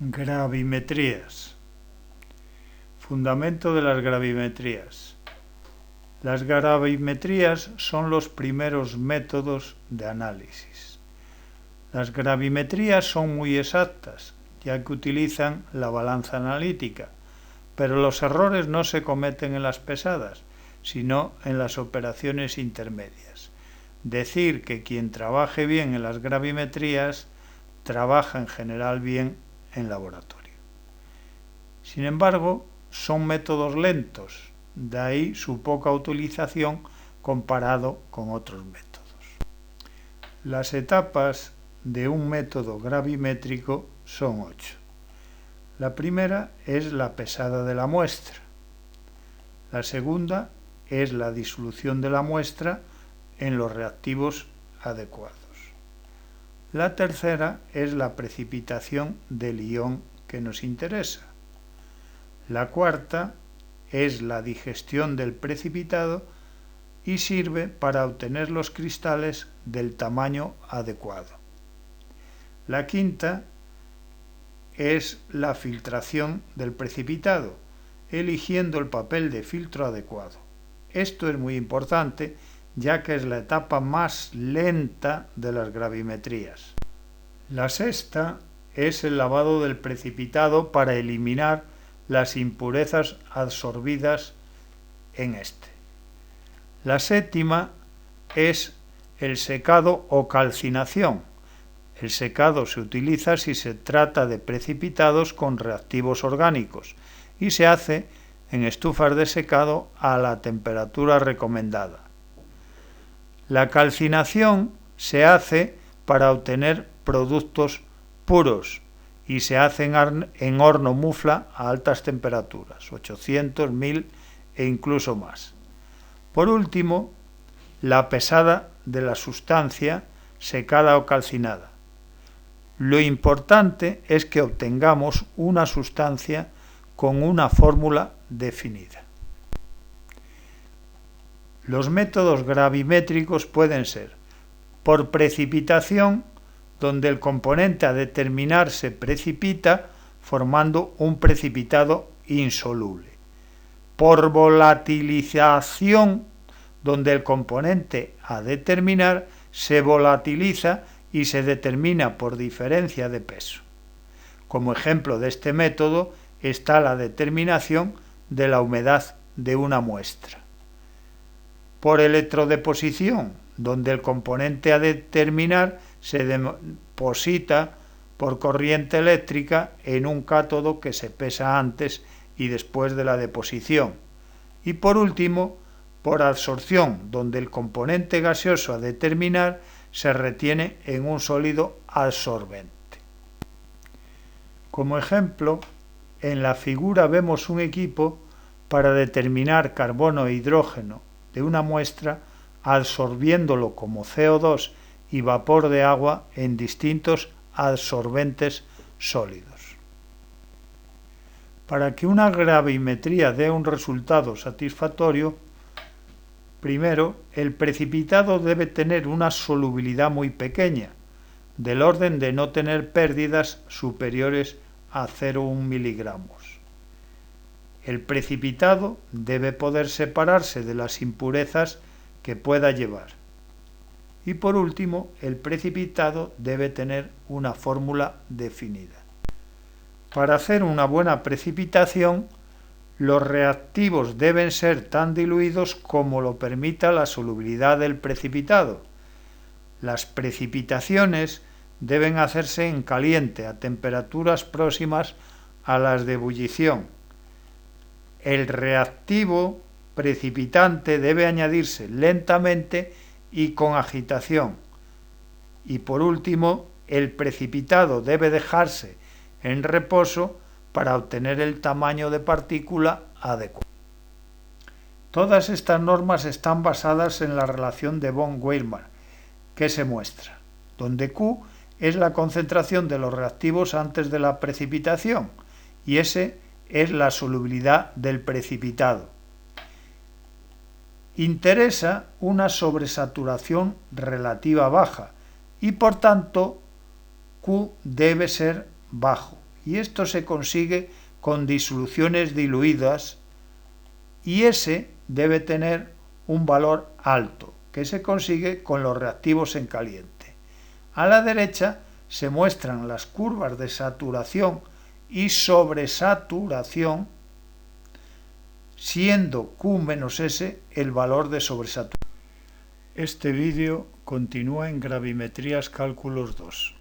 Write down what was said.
Gravimetrías. Fundamento de las gravimetrías. Las gravimetrías son los primeros métodos de análisis. Las gravimetrías son muy exactas, ya que utilizan la balanza analítica, pero los errores no se cometen en las pesadas, sino en las operaciones intermedias. Decir que quien trabaje bien en las gravimetrías trabaja en general bien en laboratorio. Sin embargo, son métodos lentos, de ahí su poca utilización comparado con otros métodos. Las etapas de un método gravimétrico son 8. La primera es la pesada de la muestra. La segunda es la disolución de la muestra en los reactivos adecuados. La tercera es la precipitación del ion que nos interesa. La cuarta es la digestión del precipitado y sirve para obtener los cristales del tamaño adecuado. La quinta es la filtración del precipitado, eligiendo el papel de filtro adecuado. Esto es muy importante, ya que es la etapa más lenta de las gravimetrías. La sexta es el lavado del precipitado para eliminar las impurezas absorbidas en este. La séptima es el secado o calcinación. El secado se utiliza si se trata de precipitados con reactivos orgánicos y se hace en estufas de secado a la temperatura recomendada. La calcinación se hace para obtener productos puros y se hace en horno mufla a altas temperaturas, 800, 1000 e incluso más. Por último, la pesada de la sustancia secada o calcinada. Lo importante es que obtengamos una sustancia con una fórmula definida. Los métodos gravimétricos pueden ser por precipitación, donde el componente a determinar se precipita formando un precipitado insoluble. Por volatilización, donde el componente a determinar se volatiliza y se determina por diferencia de peso. Como ejemplo de este método está la determinación de la humedad de una muestra. Por electrodeposición, donde el componente a determinar se deposita por corriente eléctrica en un cátodo que se pesa antes y después de la deposición. Y por último, por absorción, donde el componente gaseoso a determinar se retiene en un sólido absorbente. Como ejemplo, en la figura vemos un equipo para determinar carbono e hidrógeno de una muestra absorbiéndolo como CO2 y vapor de agua en distintos absorbentes sólidos. Para que una gravimetría dé un resultado satisfactorio, primero, el precipitado debe tener una solubilidad muy pequeña, del orden de no tener pérdidas superiores a 0,1 miligramos. El precipitado debe poder separarse de las impurezas que pueda llevar. Y por último, el precipitado debe tener una fórmula definida. Para hacer una buena precipitación, los reactivos deben ser tan diluidos como lo permita la solubilidad del precipitado. Las precipitaciones deben hacerse en caliente, a temperaturas próximas a las de ebullición. El reactivo precipitante debe añadirse lentamente y con agitación. Y por último, el precipitado debe dejarse en reposo para obtener el tamaño de partícula adecuado. Todas estas normas están basadas en la relación de von-Weiermann, que se muestra, donde Q es la concentración de los reactivos antes de la precipitación y S es la solubilidad del precipitado. Interesa una sobresaturación relativa baja y por tanto Q debe ser bajo y esto se consigue con disoluciones diluidas, y S debe tener un valor alto, que se consigue con los reactivos en caliente. A la derecha se muestran las curvas de saturación y sobresaturación, siendo Q menos S el valor de sobresaturación. Este vídeo continúa en Gravimetrías Cálculos 2.